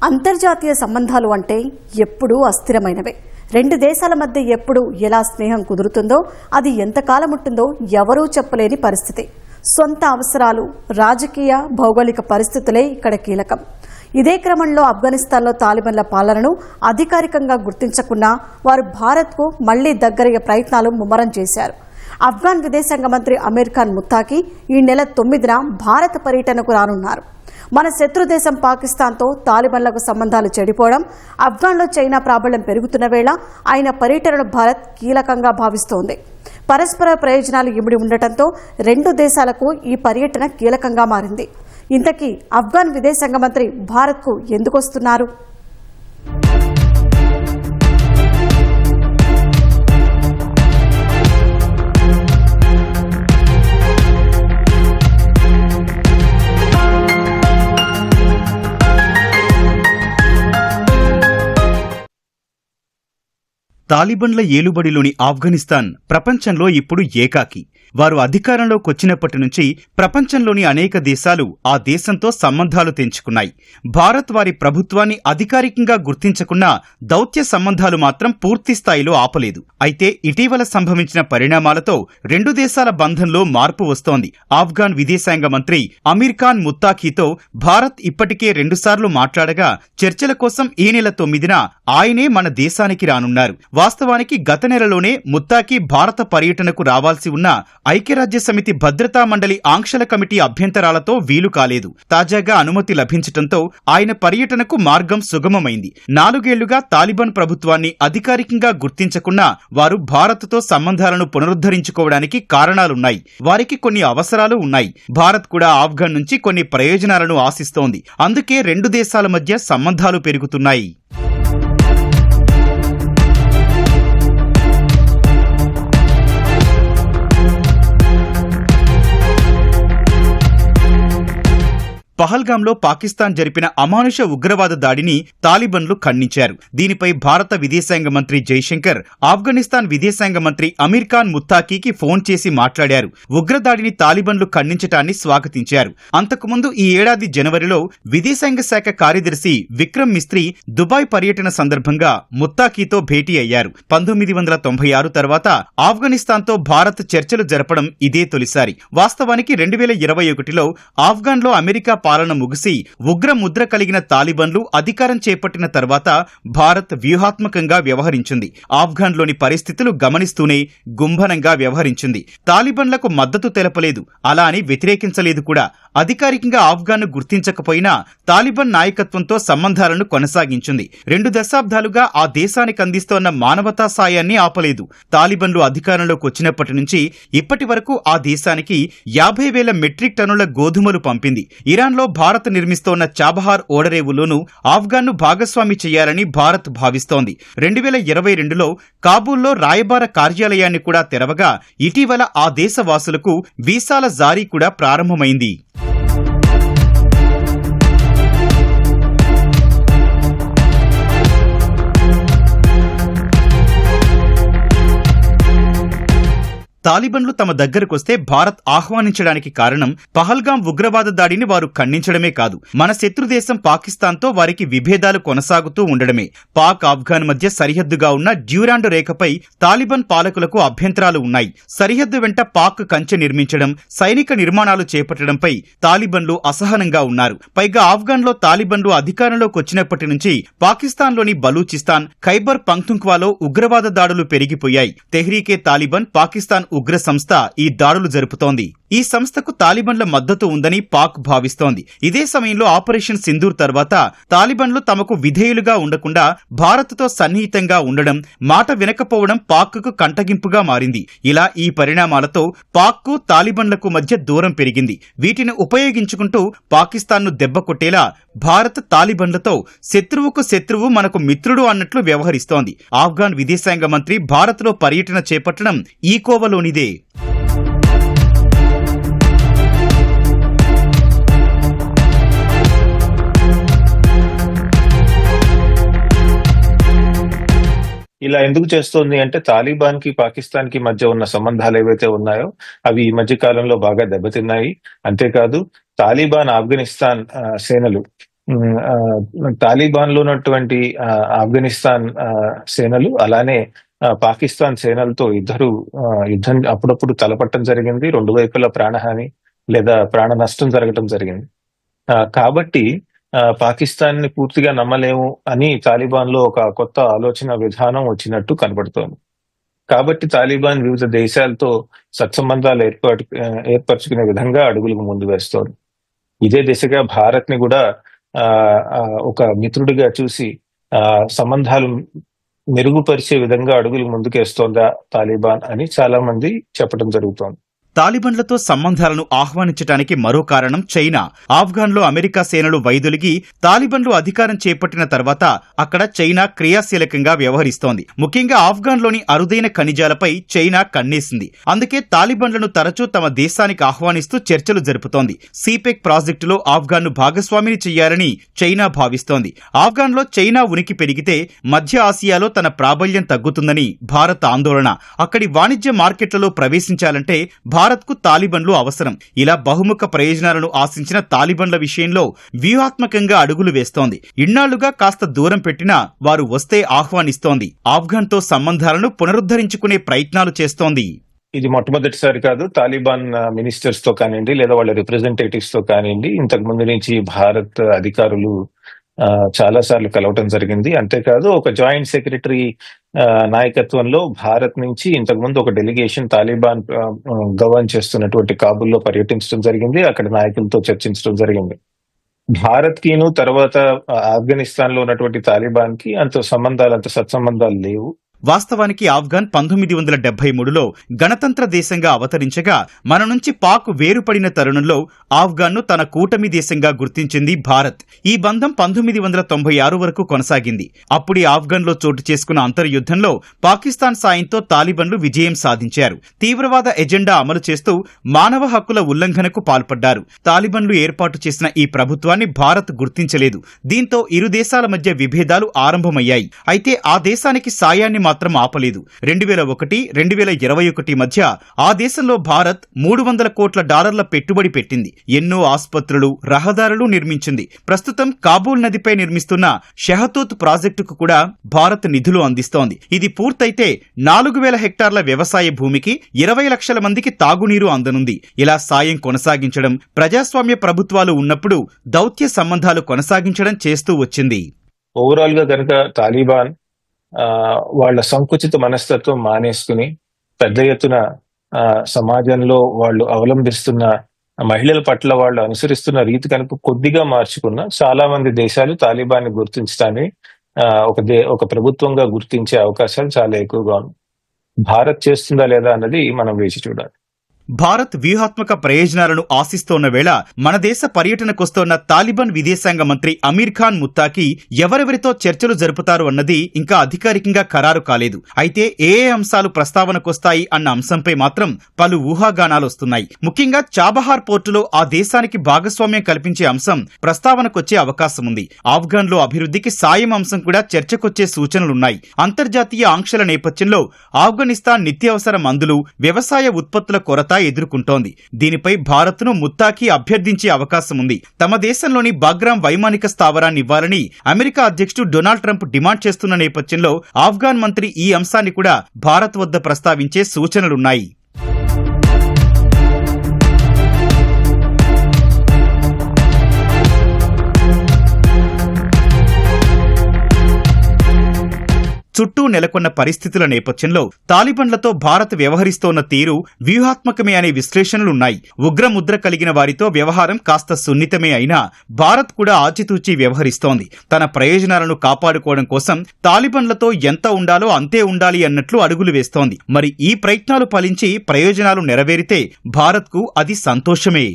అంతర్జాతీయ సంబంధాలు అంటే ఎప్పుడూ అస్థిరమైనవే. రెండు దేశాల మధ్య ఎప్పుడు ఎలా స్నేహం కుదురుతుందో, అది ఎంతకాలం ఉంటుందో ఎవరూ చెప్పలేని పరిస్థితి. సొంత అవసరాలు, రాజకీయ, భౌగోళిక పరిస్థితులే ఇక్కడ కీలకం. ఇదే క్రమంలో ఆఫ్ఘనిస్తాన్లో తాలిబాన్ల పాలనను అధికారికంగా గుర్తించకున్నా వారు భారత్కు మళ్లీ దగ్గరయ్యే ప్రయత్నాలు ముమ్మరం చేశారు. ఆఫ్ఘాన్ విదేశాంగ మంత్రి అమీర్ ఖాన్ ముత్తాకి ఈ నెల 9న భారత పర్యటనకు రానున్నారు. మన శత్రు దేశం పాకిస్తాన్తో తాలిబాన్లకు సంబంధాలు చెడిపోవడం, ఆఫ్ఘాన్లో చైనా ప్రాబల్యం పెరుగుతున్న వేళ ఆయన పర్యటనను భారత్ కీలకంగా భావిస్తోంది. పరస్పర ప్రయోజనాలు ఇమిడి ఉండటంతో రెండు దేశాలకు ఈ పర్యటన కీలకంగా మారింది. ఇంతకీ ఆఫ్ఘాన్ విదేశాంగ మంత్రి భారత్కు ఎందుకు వస్తున్నారు? తాలిబన్ల ఏలుబడిలోని ఆఫ్ఘనిస్తాన్ ప్రపంచంలో ఇప్పుడు ఏకాకి. వారు అధికారంలోకొచ్చినప్పటి నుంచి ప్రపంచంలోని అనేక దేశాలు ఆ దేశంతో సంబంధాలు తెంచుకున్నాయి. భారత్ వారి ప్రభుత్వాన్ని అధికారికంగా గుర్తించకున్నా దౌత్య సంబంధాలు మాత్రం పూర్తి స్థాయిలో ఆపలేదు. అయితే ఇటీవల సంభవించిన పరిణామాలతో రెండు దేశాల బంధంలో మార్పు వస్తోంది. ఆఫ్ఘాన్ విదేశాంగ మంత్రి అమీర్ ఖాన్ ముత్తాకీతో భారత్ ఇప్పటికే 2 సార్లు మాట్లాడగా చర్చల కోసం ఈ నెల 9న ఆయనే మన దేశానికి రానున్నారు. వాస్తవానికి గత నెలలోనే ముత్తాకి భారత పర్యటనకు రావాల్సి ఉన్న ఐక్యరాజ్య సమితి భద్రతా మండలి ఆంక్షల కమిటీ అభ్యంతరాలతో వీలు కాలేదు. తాజాగా అనుమతి లభించటంతో ఆయన పర్యటనకు మార్గం సుగమమైంది. 4 ఏళ్లుగా తాలిబాన్ ప్రభుత్వాన్ని అధికారికంగా గుర్తించకున్నా వారు భారత్తో సంబంధాలను పునరుద్ధరించుకోవడానికి కారణాలున్నాయి. వారికి కొన్ని అవసరాలు ఉన్నాయి. భారత్ కూడా ఆఫ్ఘన్ నుంచి కొన్ని ప్రయోజనాలను ఆశిస్తోంది. అందుకే రెండు దేశాల మధ్య సంబంధాలు పెరుగుతున్నాయి. పహల్గాంలో పాకిస్తాన్ జరిపిన అమానుష ఉగ్రవాద దాడిని తాలిబన్లు ఖండించారు. దీనిపై భారత విదేశాంగ మంత్రి జైశంకర్ ఆఫ్ఘనిస్తాన్ విదేశాంగ మంత్రి అమీర్ ఖాన్ ముత్తాకీకి ఫోన్ చేసి మాట్లాడారు. ఉగ్రదాడిని తాలిబన్లు ఖండించటాన్ని స్వాగతించారు. అంతకుముందు ఈ ఏడాది జనవరిలో విదేశాంగ శాఖ కార్యదర్శి విక్రమ్ మిస్త్రీ దుబాయ్ పర్యటన సందర్భంగా ముత్తాకీతో భేటీ అయ్యారు. 1996 తర్వాత ఆఫ్ఘనిస్తాన్తో భారత్ చర్చలు జరపడం ఇదే తొలిసారి. వాస్తవానికి 2021లో ఆఫ్ఘాన్లో అమెరికా పాలన ముగిసి ఉగ్ర ముద్ర కలిగిన తాలిబన్లు అధికారం చేపట్టిన తర్వాత భారత్ వ్యూహాత్మకంగా వ్యవహరించింది. ఆఫ్ఘాన్లోని పరిస్థితులు గమనిస్తూనే గుంభనంగా వ్యవహరించింది. తాలిబన్లకు మద్దతు తెలపలేదు, అలా అని వ్యతిరేకించలేదు కూడా. అధికారికంగా ఆఫ్ఘాన్ను గుర్తించకపోయినా తాలిబాన్ నాయకత్వంతో సంబంధాలను కొనసాగించింది. 2 దశాబ్దాలుగా ఆ దేశానికి అందిస్తోన్న మానవతా సాయాన్ని ఆపలేదు. తాలిబన్లు అధికారంలోకి వచ్చినప్పటి నుంచి ఇప్పటి వరకు ఆ దేశానికి 50,000 మెట్రిక్ టన్నుల గోధుమలు పంపింది. ఇరాన్లో భారత్ నిర్మిస్తోన్న చాబహార్ ఓడరేవులోనూ ఆఫ్ఘాన్ను భాగస్వామి చేయాలని భారత్ భావిస్తోంది. 2022లో కాబూల్లో రాయబార కార్యాలయాన్ని కూడా తెరవగా ఇటీవల ఆ దేశ వాసులకు వీసాల జారీ కూడా ప్రారంభమైంది. తాలిబన్లు తమ దగ్గరకొస్తే భారత్ ఆహ్వానించడానికి కారణం పహల్గాం ఉగ్రవాద దాడిని వారు ఖండించడమే కాదు, మన శత్రుదేశం పాకిస్తాన్తో వారికి విభేదాలు కొనసాగుతూ ఉండడమే. పాక్ ఆఫ్ఘాన్ మధ్య సరిహద్దుగా ఉన్న డ్యూరాండ్ రేఖపై తాలిబాన్ పాలకులకు అభ్యంతరాలు ఉన్నాయి. సరిహద్దు వెంట పాక్ కంచె నిర్మించడం, సైనిక నిర్మాణాలు చేపట్టడంపై తాలిబన్లు అసహనంగా ఉన్నారు. పైగా ఆఫ్ఘాన్లో తాలిబన్లు అధికారంలోకి వచ్చినప్పటి నుంచి పాకిస్తాన్లోని బలూచిస్తాన్, ఖైబర్ పంఖ్తుంఖ్వాలో ఉగ్రవాద దాడులు పెరిగిపోయాయి. తెహ్రీకే తాలిబాన్ పాకిస్తాన్ ఉగ్ర సంస్థ ఈ దాడులు జరుపుతోంది. ఈ సంస్థకు తాలిబన్ల మద్దతు ఉందని పాక్ భావిస్తోంది. ఇదే సమయంలో ఆపరేషన్ సింధూర్ తర్వాత తాలిబన్లు తమకు విధేయులుగా ఉండకుండా భారత్తో సన్నిహితంగా ఉండడం, మాట వినకపోవడం పాక్కు కంటగింపుగా మారింది. ఇలా ఈ పరిణామాలతో పాక్కు తాలిబన్లకు మధ్య దూరం పెరిగింది. వీటిని ఉపయోగించుకుంటూ పాకిస్తాన్ను దెబ్బకొట్టేలా భారత్ తాలిబన్లతో శత్రువుకు శత్రువు మనకు మిత్రుడు అన్నట్లు వ్యవహరిస్తోంది. ఆఫ్ఘాన్ విదేశాంగ మంత్రి భారత్లో పర్యటన చేపట్టడం ఈ కోవలోనిదే. ఇలా ఎందుకు చేస్తోంది అంటే తాలిబాన్ కి పాకిస్తాన్ కి మధ్య ఉన్న సంబంధాలు ఏవైతే ఉన్నాయో అవి ఈ మధ్య కాలంలో బాగా దెబ్బతిన్నాయి. అంతేకాదు తాలిబాన్ ఆఫ్ఘనిస్తాన్ సేనలు తాలిబాన్ లో ఉన్నటువంటి ఆఫ్ఘనిస్తాన్ సేనలు అలానే పాకిస్తాన్ సేనలతో యుద్ధం అప్పుడప్పుడు తలపట్టడం జరిగింది. రెండు వైపులా ప్రాణహాని లేదా ప్రాణ నష్టం జరగటం జరిగింది. కాబట్టి పాకిస్తాన్ ని పూర్తిగా నమ్మలేము అని తాలిబాన్ లో ఒక కొత్త ఆలోచన విధానం వచ్చినట్టు కనబడుతోంది. కాబట్టి తాలిబాన్ వివిధ దేశాలతో సత్సంబంధాలు ఏర్పరచుకునే విధంగా అడుగులకు ముందు వేస్తోంది. ఇదే దిశగా భారత్ ని కూడా ఒక మిత్రుడిగా చూసి సంబంధాలు మెరుగుపరిచే విధంగా అడుగులు ముందుకేస్తోందా తాలిబాన్ అని చాలా మంది చెప్పడం జరుగుతోంది. తాలిబన్లతో సంబంధాలను ఆహ్వానించడానికి మరో కారణం చైనా. ఆఫ్ఘాన్లో అమెరికా సేనలు వైదొలిగి తాలిబన్లు అధికారం చేపట్టిన తర్వాత అక్కడ చైనా క్రియాశీలకంగా వ్యవహరిస్తోంది. ముఖ్యంగా ఆఫ్ఘాన్లోని అరుదైన ఖనిజాలపై చైనా కన్నేసింది. అందుకే తాలిబన్లను తరచూ తమ దేశానికి ఆహ్వానిస్తూ చర్చలు జరుపుతోంది. సిపెక్ ప్రాజెక్టులో ఆఫ్ఘాన్ను భాగస్వామిని చేయాలని చైనా భావిస్తోంది. ఆఫ్ఘాన్లో చైనా ఉనికి పెరిగితే మధ్య ఆసియాలో తన ప్రాబల్యం తగ్గుతుందని భారత్ ఆందోళన. అక్కడి వాణిజ్య మార్కెట్లలో ప్రవేశించాలంటే భారత్కు తాలిబన్లు అవసరం. ఇలా బహుముఖ ప్రయోజనాలను ఆశించిన తాలిబన్ల విషయంలో వ్యూహాత్మకంగా అడుగులు వేస్తోంది. ఇన్నాళ్లుగా కాస్త దూరం పెట్టినా వారు వస్తే ఆహ్వానిస్తోంది. ఆఫ్ఘాన్తో సంబంధాలను పునరుద్ధరించుకునే ప్రయత్నాలు చేస్తోంది. ఇది మొట్టమొదటిసారి కాదు. తాలిబాన్ మినిస్టర్స్ తో కానివ్వండి లేదా వాళ్ళ రిప్రజెంటేటివ్స్ తో కానివ్వండి ఇంతకు ముందు నుంచి భారత్ అధికారులు చాలా సార్లు కలవటం జరిగింది. అంతేకాదు ఒక జాయింట్ సెక్రటరీ నాయకత్వంలో భారత్ నుంచి ఇంతకుముందు ఒక డెలిగేషన్ తాలిబాన్ గవర్న్ చేస్తున్నటువంటి కాబుల్లో పర్యటించడం జరిగింది. అక్కడ నాయకులతో చర్చించడం జరిగింది. భారత్ కిను తర్వాత ఆఫ్ఘనిస్తాన్ లో ఉన్నటువంటి తాలిబాన్ కి అంత సత్సంబంధాలు లేవు. వాస్తవానికి ఆఫ్ఘాన్ 1973లో గణతంత్ర దేశంగా అవతరించగా మన నుంచి పాక్ వేరుపడిన తరుణంలో ఆఫ్ఘాన్ను తన కూటమి దేశంగా గుర్తించింది భారత్. ఈ బంధం 1996 వరకు కొనసాగింది. అప్పుడే ఆఫ్ఘాన్లో చోటు చేసుకున్న అంతర్యుద్ధంలో పాకిస్తాన్ సాయంతో తాలిబన్లు విజయం సాధించారు. తీవ్రవాద ఎజెండా అమలు చేస్తూ మానవ హక్కుల ఉల్లంఘనకు పాల్పడ్డారు. తాలిబన్లు ఏర్పాటు చేసిన ఈ ప్రభుత్వాన్ని భారత్ గుర్తించలేదు. దీంతో ఇరు దేశాల మధ్య విభేదాలు ఆరంభమయ్యాయి. అయితే ఆ దేశానికి సాయాన్ని మాత్రం ఆపలేదు. 2001-2021 మధ్య ఆ దేశంలో భారత్ $300 కోట్ల పెట్టుబడి పెట్టింది. ఎన్నో ఆసుపత్రులు, రహదారులు నిర్మించింది. ప్రస్తుతం కాబూల్ నదిపై నిర్మిస్తున్న షహతూత్ ప్రాజెక్టుకు కూడా భారత్ నిధులు అందిస్తోంది. ఇది పూర్తయితే 4000 హెక్టార్ల వ్యవసాయ భూమికి 20 లక్షల మందికి తాగునీరు అందనుంది. ఇలా సాయం కొనసాగించడం, ప్రజాస్వామ్య ప్రభుత్వాలు ఉన్నప్పుడు దౌత్య సంబంధాలు కొనసాగించడం చేస్తూ వచ్చింది. ఓవరాల్ గా కనుక తాలిబాన్ వాళ్ళ సంకుచిత మనస్తత్వం మానేసుకుని పెద్ద ఎత్తున సమాజంలో వాళ్ళు అవలంబిస్తున్న మహిళల పట్ల వాళ్ళు అనుసరిస్తున్న రీతి కనుక కొద్దిగా మార్చుకున్న చాలా మంది దేశాలు తాలిబాన్ ని గుర్తించడాన్ని ఒక ప్రభుత్వంగా గుర్తించే అవకాశాలు చాలా ఎక్కువగా ఉన్నాయి. భారత్ చేస్తుందా లేదా అన్నది మనం వేచి చూడాలి. భారత్ వ్యూహాత్మక ప్రయోజనాలను ఆశిస్తోన్న వేళ మన దేశ పర్యటనకొస్తోన్న తాలిబాన్ విదేశాంగ మంత్రి అమీర్ ఖాన్ ముత్తాకి ఎవరెవరితో చర్చలు జరుపుతారు అన్నది ఇంకా అధికారికంగా ఖరారు కాలేదు. అయితే ఏ అంశాలు ప్రస్తావనకొస్తాయి అన్న అంశంపై మాత్రం పలు ఊహాగానాలొస్తున్నాయి. ముఖ్యంగా చాబహార్ పోర్టులో ఆ దేశానికి భాగస్వామ్యం కల్పించే అంశం ప్రస్తావనకొచ్చే అవకాశం ఉంది. ఆఫ్ఘాన్లో అభివృద్ధికి సాయం అంశం కూడా చర్చకొచ్చే సూచనలున్నాయి. అంతర్జాతీయ ఆంక్షల నేపథ్యంలో ఆఫ్ఘనిస్తాన్ నిత్యావసర మందులు, వ్యవసాయ ఉత్పత్తుల కొరత ఎదుర్కొంటోంది. దీనిపై భారత్ను ముత్తాకి అభ్యర్థించే అవకాశం ఉంది. తమ దేశంలోని బాగ్రామ్ వైమానిక స్థావరాన్ని ఇవ్వాలని అమెరికా అధ్యక్షుడు డొనాల్డ్ ట్రంప్ డిమాండ్ చేస్తున్న నేపథ్యంలో ఆఫ్ఘాన్ మంత్రి ఈ అంశాన్ని కూడా భారత్ వద్ద ప్రస్తావించే సూచనలున్నాయి. చుట్టూ నెలకొన్న పరిస్థితుల నేపథ్యంలో తాలిబన్లతో భారత్ వ్యవహరిస్తోన్న తీరు వ్యూహాత్మకమే అనే విశ్లేషణలున్నాయి. ఉగ్రముద్ర కలిగిన వారితో వ్యవహారం కాస్త సున్నితమే అయినా భారత్ కూడా ఆచితూచి వ్యవహరిస్తోంది. తన ప్రయోజనాలను కాపాడుకోవడం కోసం తాలిబన్లతో ఎంత ఉండాలో అంతే ఉండాలి అన్నట్లు అడుగులు వేస్తోంది. మరి ఈ ప్రయత్నాలు ఫలించి ప్రయోజనాలు నెరవేరితే భారత్కు అది సంతోషమే.